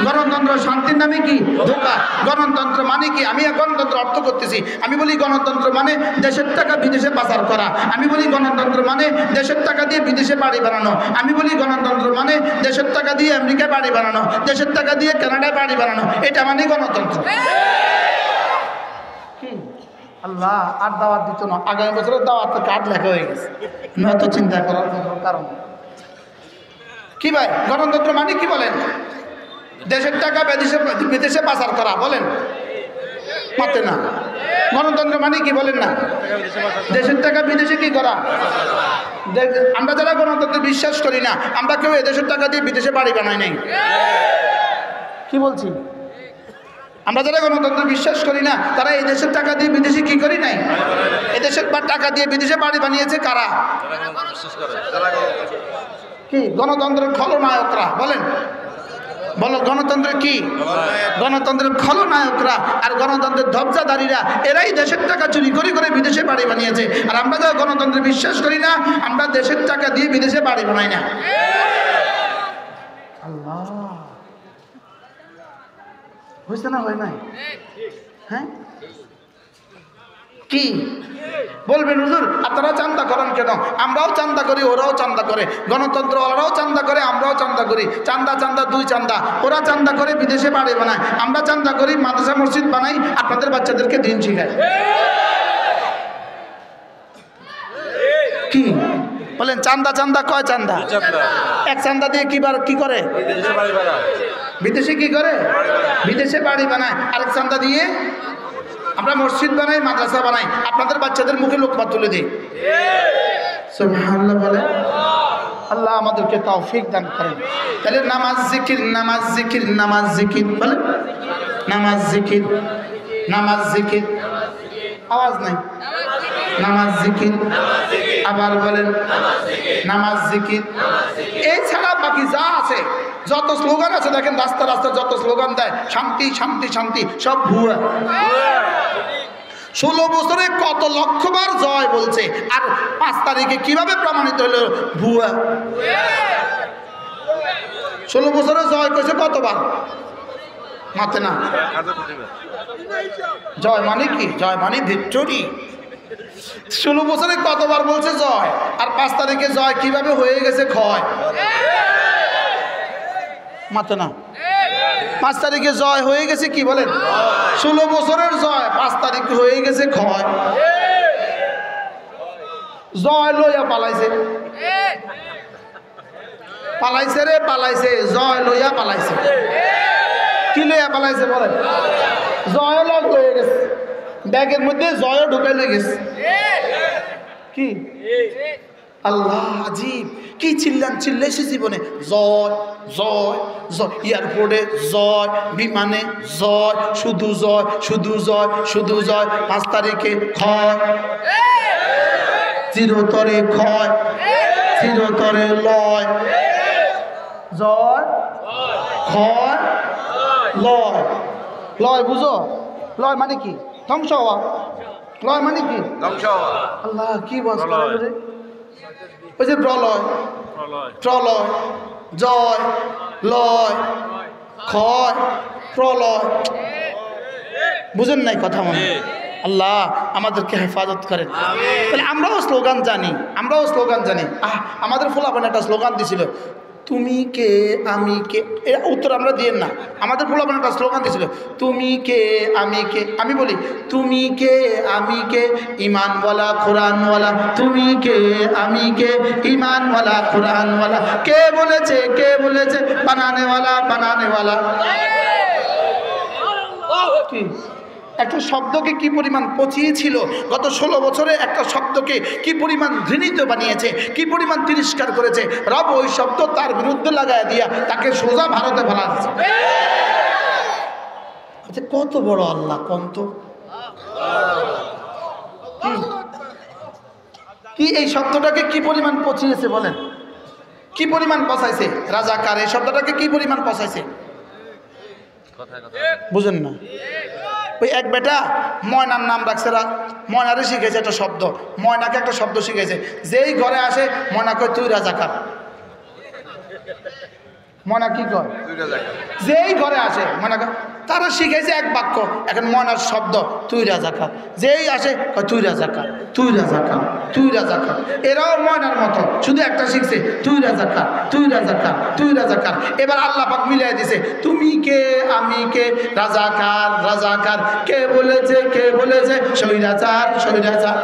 Speaker 1: গণতন্ত্র শান্তির নামে কি? ধোঁকা। গণতন্ত্র মানে কি? আমি গণতন্ত্র অর্থ করতেছি। আমি বলি গণতন্ত্র মানে দেশের টাকা বিদেশে পাচার করা। আমি বলি গণতন্ত্র মানে দেশের টাকা দিয়ে বিদেশে বাড়ি বানানো। আমি বলি গণতন্ত্র মানে দেশের টাকা দিয়ে আমেরিকায় বাড়ি বানানো, দেশের টাকা দিয়ে কানাডায় বাড়ি বানানো। এটা মানে গণতন্ত্র। কি আল্লাহ আর দাওয়াত দিত না? আগামী বছরের দাওয়াত কার্ড লেখা হয়ে গেছে। নত চিন্তা করার কারণ কি ভাই? গণতন্ত্র মানে কি বলেন? দেশের টাকা বিদেশে পাচার করা। বলেন মাতে না। গণতন্ত্র মানে কি বলেন না? দেশের টাকা বিদেশে কি করা? আমরা যারা গণতন্ত্রে বিশ্বাস করি না, আমরা কেউ এদেশের টাকা দিয়ে বিদেশে বাড়ি বানাই নাই। কি বলছি? আমরা যারা গণতন্ত্রে বিশ্বাস করি না, তারা এই দেশের টাকা দিয়ে বিদেশে কি করি নাই? এদেশের টাকা দিয়ে বিদেশে বাড়ি বানিয়েছে কারা? কি? গণতন্ত্রের খলনায়করা। বলেন, বলো গণতন্ত্রের কি? গণতন্ত্রের খলনায়করা আর গণতন্ত্রের ধবজাধারীরা, এরাই দেশের টাকা চুরি করে করে বিদেশে বাড়ি বানিয়েছে। আর আমরা যারা গণতন্ত্রে বিশ্বাস করি না, আমরা দেশের টাকা দিয়ে বিদেশে বাড়ি বানাই না। আল্লাহ, হয়েছে না? হয় নাই? হ্যাঁ, কি বলবেন হুজুর আপনারা চান্দা করেন কেন? আমরাও চান্দা করি, ওরাও চান্দা করে। গণতন্ত্রওয়ালারাও চান্দা করে, আমরাও চান্দা করি। চান্দা চান্দা দুই চান্দা। ওরা চান্দা করে বিদেশে বাড়ি বানায়, আমরা চান্দা করি মাদ্রাসা মসজিদ বানাই, আপনাদের বাচ্চাদেরকে দিন শিখায়। কি বলেন? চান্দা চান্দা কয় চান্দা? এক চান্দা দিয়ে কি করে? বিদেশে কি করে? বিদেশে বাড়ি বানায়। আরেক চান্দা দিয়ে আমরা মসজিদ বানাই, মাদ্রাসা বানাই, আপনাদের বাচ্চাদের মুখে লোকমা তুলে দিই। সুবহানাল্লাহ বলে। আল্লাহ আমাদেরকে তৌফিক দান করেন। তাহলে নামাজ জিকির, নামাজ জিকির, নামাজ জিকির। বলে নামাজ জিকির, নামাজ জিকির। আওয়াজ নাই। নামাজ জিকির। আবার বলেন নামাজ জিকির। এছাড়া বাকি যা আছে, যত স্লোগান আছে দেখেন, রাস্তা রাস্তা যত স্লোগান দেয় শান্তি শান্তি শান্তি, সব ভুয়া। 16 বছরে কত লক্ষবার জয় বলছে, আর 5 তারিখে কিভাবে প্রমাণিত হলো ভুয়া? 16 বছরে জয় করেছে কতবার? মাতে না। জয় মানে কি? জয় মানে ভিক্টোরি। 16 বছরে কতবার বলছে জয়, আর 5 তারিখে জয় কিভাবে হয়ে গেছে ক্ষয়। মাতে না। 5 তারিখে জয় হয়ে গেছে কি বলেন? 16 বছরের জয় 5 তারিখে হয়ে গেছে ক্ষয়। জয় লইয়া পালাইছে, পালাইছে রে পালাইছে, জয় লইয়া পালাইছে। কি লইয়া পালাইছে বলেন? জয় লগ লয়ে গেছে, ব্যাগের মধ্যে জয়ও ঢুকাই লয়ে গেছে। কি আল্লাহ আজীব! কি চিল্লাইছে জীবনে, জয় জয় জয়, এয়ারপোর্টে জয়, বিমানে জয়, শুধু জয় শুধু জয় শুধু জয়। 5 তারিখে ক্ষয়, চিরতরে ক্ষয়, চিরতরে লয়। জয় ক্ষয় লয়। লয় বুঝো? লয় মানে কি? ধ্বংস হওয়া। লয় মানে কি? ধ্বংস হওয়া। আল্লাহ কি বলছে? ওই যে প্রলয়, প্রলয়, জয়, লয়, ক্ষয়, প্রলয়। বুঝেন নাই কথা? মনে আল্লাহ আমাদেরকে হেফাজত করেন। তাহলে আমরাও স্লোগান জানি, আমরাও স্লোগান জানি। আমাদের ফোলাপান একটা স্লোগান দিছিল, তুমি কে আমি কে। এর উত্তর আমরা দিয়েন না। আমাদের ফোলাপান একটা স্লোগান দিছিল, তুমি কে আমি কে। আমি বলি, তুমি কে আমি কে, ইমানওয়ালা কোরআনওয়ালা। তুমি কে আমি কে, ইমানওয়ালা কোরআনওয়ালা। কে বলেছে, কে বলেছে, বানানেওয়ালা বানানেওয়ালা। কি একটা শব্দকে কি পরিমাণ পচিয়েছিল গত 16 বছরে, একটা শব্দকে কি পরিমাণ ঘৃণিত বানিয়েছে, কি পরিমাণ তিরস্কার করেছে। রব ওই শব্দ তার বিরুদ্ধে লাগায় দিয়া তাকে সোজা ভারতে ফেলা দিচ্ছে। আচ্ছা কত বড় আল্লাহ কন্ত! কি এই শব্দটাকে কি পরিমাণ পচিয়েছে বলেন? কি পরিমাণ পচাইছে? রাজাকার এই শব্দটাকে কি পরিমাণ পচাইছে বুঝেন না? ওই এক বেটা ময়নার নাম রাখছে, ময়নারে শিখেছে একটা শব্দ, ময়নাকে একটা শব্দ শিখেছে। যেই ঘরে আসে ময়না কয় তুই রাজাকার। ময়না কি কয়? যেই ঘরে আসে ময়না কয়, তারা শিখেছে এক বাক্য। এখন ময়নার শব্দ তুই রাজাকার। যেই আসে কয় তুই রাজাকার, তুই রাজাকার, তুই রাজাকার। এরাও ময়নার মতো, শুধু একটা শিখছে তুই রাজাকার, তুই রাজাকার, তুই রাজাকার। এবার আল্লাহ পাক মিলিয়ে দিছে, তুমি কে আমি কে, রাজাকার রাজাকার। কে বলেছে, কে বলেছে, স্বৈরাচার স্বৈরাচার।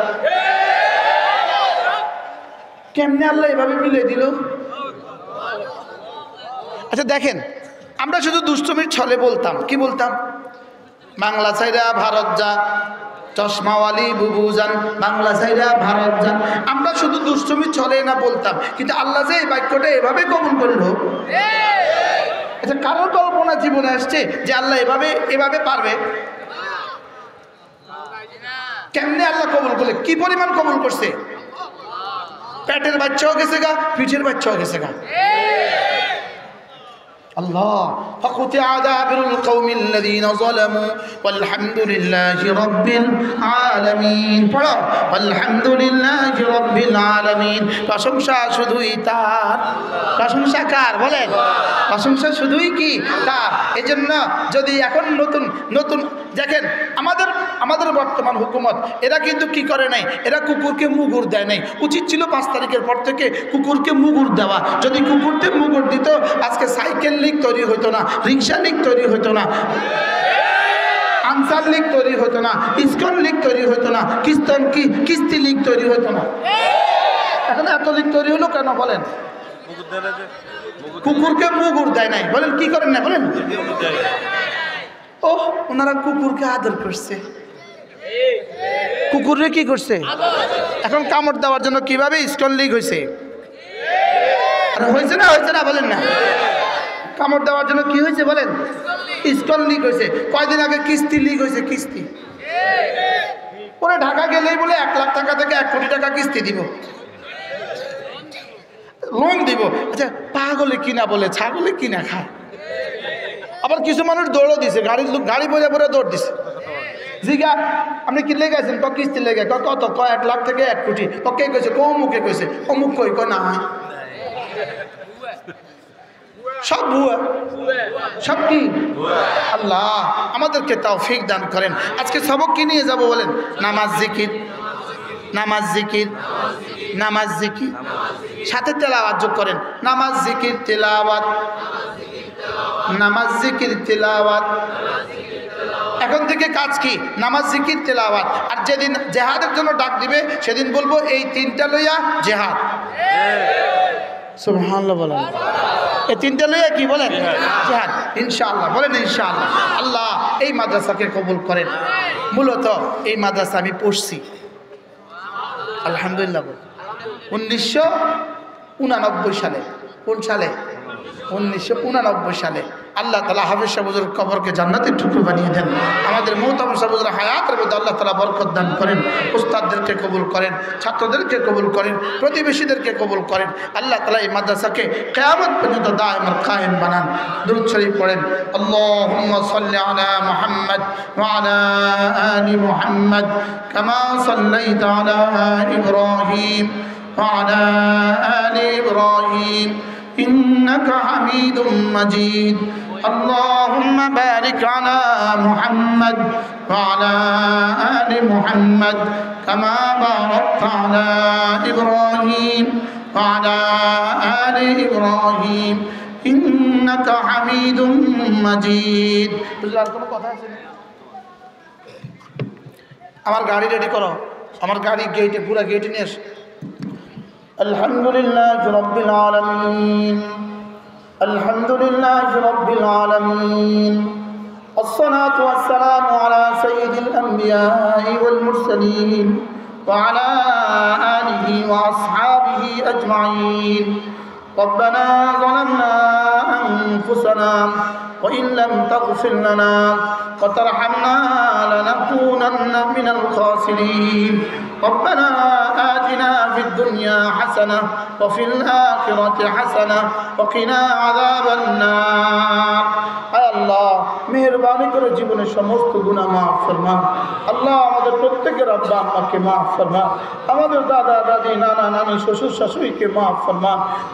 Speaker 1: কেমনে আল্লাহ এভাবে মিলিয়ে দিল? আচ্ছা দেখেন, আমরা শুধু দুষ্টমির ছলে বলতাম, কি বলতাম? বাংলা ছাইরা ভারত যা, চশমাওয়ালি বুবু যান, বাংলা ছাইরা ভারত যান। আমরা শুধু দুষ্টমির ছলে না বলতাম, কিন্তু আল্লাহ যে এই বাক্যটা এভাবে কবুল করলো। আচ্ছা কারোর কল্পনা জীবনে আসছে যে আল্লাহ এভাবে এভাবে পারবে? কেমনে আল্লাহ কবুল করলে? কি পরিমাণ কবুল করছে? পেটের বাচ্চাও গেছে গা, পিঠের বাচ্চাও গেছে গা। الله فقطع دابر القوم الذين ظلموا والحمد لله رب العالمين। পড়ো والحمد لله رب العالمين। প্রশংসা শুধুই তার। প্রশংসা কার বলেন? প্রশংসা শুধুই কি তার। এজন্য যদি এখন নতুন নতুন দেখেন, আমাদের বর্তমান হুকুমত এরা কিন্তু কি করে নাই, এরা কুকুরকে মুগুর দেয় নাই। উচিত ছিল 5 তারিখের পর থেকে কুকুরকে মুগুর দেওয়া। যদি কুকুরকে মুগুর দিত আজকে সাইকেল লীগ তৈরি হতো না, রিক্সা লীগ তৈরি হতো না, আনসার লীগ তৈরি হতো না, ইসকন লীগ তৈরি হতো না, কিস্তি লীগ তৈরি হতো না। এখন এত লীগ তৈরি হলো কেন বলেন? কুকুরকে মুগুর দেয় নাই। বলেন কি করেন না বলেন? ও ওনারা কুকুরকে আদর করছে। কুকুরে কি করছে? এখন কামড় দেওয়ার জন্য কিভাবে ইসকন লীগ হয়েছে? হয়েছে না? হয়েছে না বলেন না? কামড় দেওয়ার জন্য কি হয়েছে বলেন? ইসকন লীগ হয়েছে। কয়দিন আগে কিস্তি লীগ হয়েছে। কিস্তি পরে ঢাকা গেলেই বলে 1 লাখ টাকা থেকে 1 কোটি টাকা কিস্তি দিব, লোন দিব। আচ্ছা পাগলে কিনা বলে, ছাগলে কিনা খায়। আবার কিছু মানুষ দৌড়ও দিছে, গাড়ি বইয়া পরে দৌড় দিছে। জিগা আপনি কি লেগে আছেন? কিস্তি লেগে কত? 1 লাখ থেকে 1 কোটি। কে কইছে? অমুকে কইছে। অমুক কই না সব ভুয়া, সব কি? আল্লাহ আমাদেরকে তৌফিক দান করেন। আজকে সবক কি নিয়ে যাব বলেন? নামাজ জিকির, নামাজ জিকির, নামাজ জিকির, সাথে তেলাওয়াত যোগ করেন। নামাজ জিকির তেলাওয়াত, নামাজ জিকির তেলাওয়াত। এখন থেকে কাজ কি? নামাজ জিকির তেলাওয়াত। আর যেদিন জেহাদের জন্য ডাক দিবে সেদিন বলবো এই তিনটা লইয়া জেহাদ। সুবহানাল্লাহ বলেন। এই তিনটা লইয়া কি বলেন? জেহাদ। ইনশাআল্লাহ বলেন ইনশাআল্লাহ। আল্লাহ এই মাদ্রাসাকে কবুল করেন। মূলত এই মাদ্রাসা আমি পড়ছি আলহামদুলিল্লাহ 1989 সালে। কোন সালে? 1989 সালে। আল্লাহ তাআলা হাফেজ সাহেব হুজুর কবরকে জান্নাতের টুকরো বানিয়ে দেন। আমাদের মুহতারাম সাহেব হুজুর হায়াতের মধ্যে আল্লাহ তাআলা বরকত দান করেন। উস্তাদদেরকে কবুল করেন, ছাত্রদেরকে কবুল করেন, প্রতিবেশীদেরকে কবুল করেন। আল্লাহ তাআলা এই মাদ্রাসাকে কিয়ামত পর্যন্ত দায়েম আর কায়েম বানান। দুরূদ শরীফ পড়েন। আল্লাহুম্মা সাল্লি আলা মুহাম্মাদ ওয়া আলা আলি মুহাম্মাদ কামা সাল্লাইতা আলা ইব্রাহিম ওয়া আলা আলি ইব্রাহিম إنك حميد مجيد اللهم بارك على محمد وعلى آل محمد كما باركت على إبراهيم وعلى آل إبراهيم إنك حميد مجيد আমার গাড়ি রেডি করো, আমার গাড়ি গেটে পুরো গেটে নিয়ে এসো। الحمد لله رب العالمين الحمد لله رب العالمين الصلاة والسلام على سيد الأنبياء والمرسلين وعلى آله وأصحابه أجمعين ربنا ظلمنا أنفسنا وإن لم تغفر لنا وترحمنا لنكونن من الخاسرين ربنا آتنا في الدنيا حسنة وفي الآخرة حسنة وقنا عذاب النار আয় আল্লাহ মেহেরবানি করে জীবনের সমস্ত গুনাহ মাফ ফরমা। আল্লাহ আমাদের প্রত্যেকের আব্বা আম্মাকে মাফ ফরমা, আমাদের দাদা দাদি নানা নানি শ্বশুর শাশুড়িকে মাফ ফরমা।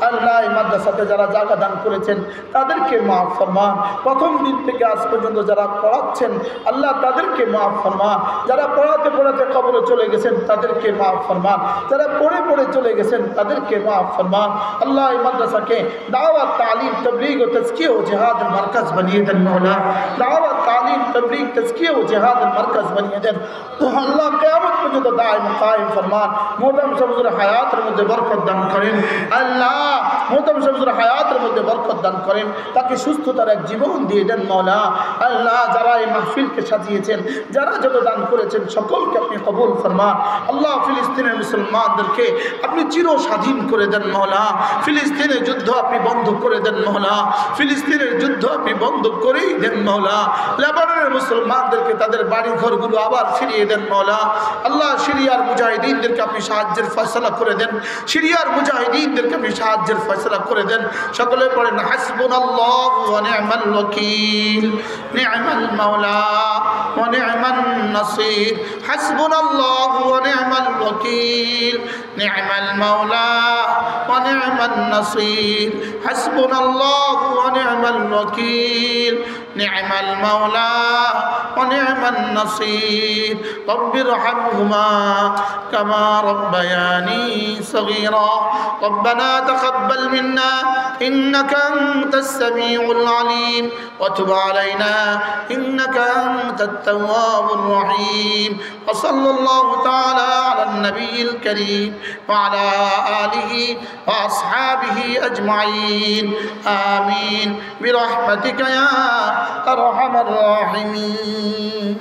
Speaker 1: আল্লাহ এই মাদ্রাসাতে যারা জায়গা দান করেছেন তাদেরকে মাফ ফরমা। প্রথম দিন থেকে আজ পর্যন্ত যারা পড়াচ্ছেন আল্লাহ তাদেরকে মাফ ফরমা। যারা পড়াতে পড়াতে কবরে চলে গেছেন তাদেরকে মাফ ফরমা। যারা পড়ে পড়ে চলে গেছেন তাদেরকে মাফ ফরমা। আল্লাহ এই মাদ্রাসাকে দাওয়াত তালিম তাবলীগ ও তাজকিয়া ও জিহাদের মারকাজ বানিয়ে দেন মওলা। দাওয়াত তালিম তাবলীগ তাজকিয়া ও জিহাদের মারকাজ বানিয়ে দেন আল্লাহ। কিয়ামত পর্যন্ত দায়েম কায়েম ফরমান। মুহতারাম সাহেব হুজুর হায়াতের মধ্যে বরকত দান করেন আল্লাহ। মুহতারাম সাহেব হুজুর হায়াতের মধ্যে বরকত দান করেন, তাকে সুস্থতার এক জীবন দিয়ে দেন মওলা। আল্লাহ যারা এই মাহফিলকে সাজিয়েছেন, যারা যত দান করেছেন সকলকে আপনি কবুল ফরমান। আল্লাহ ফিলিস্তিনের মুসলমানদেরকে আপনি চির স্বাধীন করে দেন মওলা। ফিলিস্তিনের যুদ্ধ আপনি বন্ধ করে দেন মওলা। ফিলিস্তিনের যুদ্ধ আপনি বন্ধ করেই দেন মওলা। লেবাননের মুসলমানদেরকে তাদের বাড়ি ঘরগুলো আবার ফিরিয়ে দেন মওলা। আল্লাহ সিরিয়ার মুজাহিদিনদেরকে আপনি সাহায্যের ফয়সালা করে দেন। সিরিয়ার মুজাহিদিনদেরকে আপনি সাহায্যের ফয়সালা করে দেন। সকলে পড়েন হাসবুনাল্লাহু ওয়া নি'মাল ওয়াকিল নি'মাল মাওলা ওয়া নি'মান নাসির হাসবুনাল্লাহু ওয়া নি'মাল ওয়াকিল নি'মাল মাওলা ওয়া নি'মান নাসির হাসবুনাল্লাহু ওয়া নি'মাল ওয়াকিল নি'মাল মাওলা ওয়া নি'মান নাসির রব্বিরহামহুমা কামা রব্বায়ানি সগীরা রব্বানা তাকাব্বাল মিন্না ইন্নাকা আনতাস সামিউল আলিম ওয়া তুব আলাইনা ইন্নাকা আনতাত তাওয়াবুর রহিম ওয়া সাল্লাল্লাহু তাআলা আলান নাবিয়িল কারীম ওয়া আলা আলিহি ওয়া আসহাবিহি আজমাইন আমিন বিরহমাতিকা ইয়া আরহামার রাহিমিন।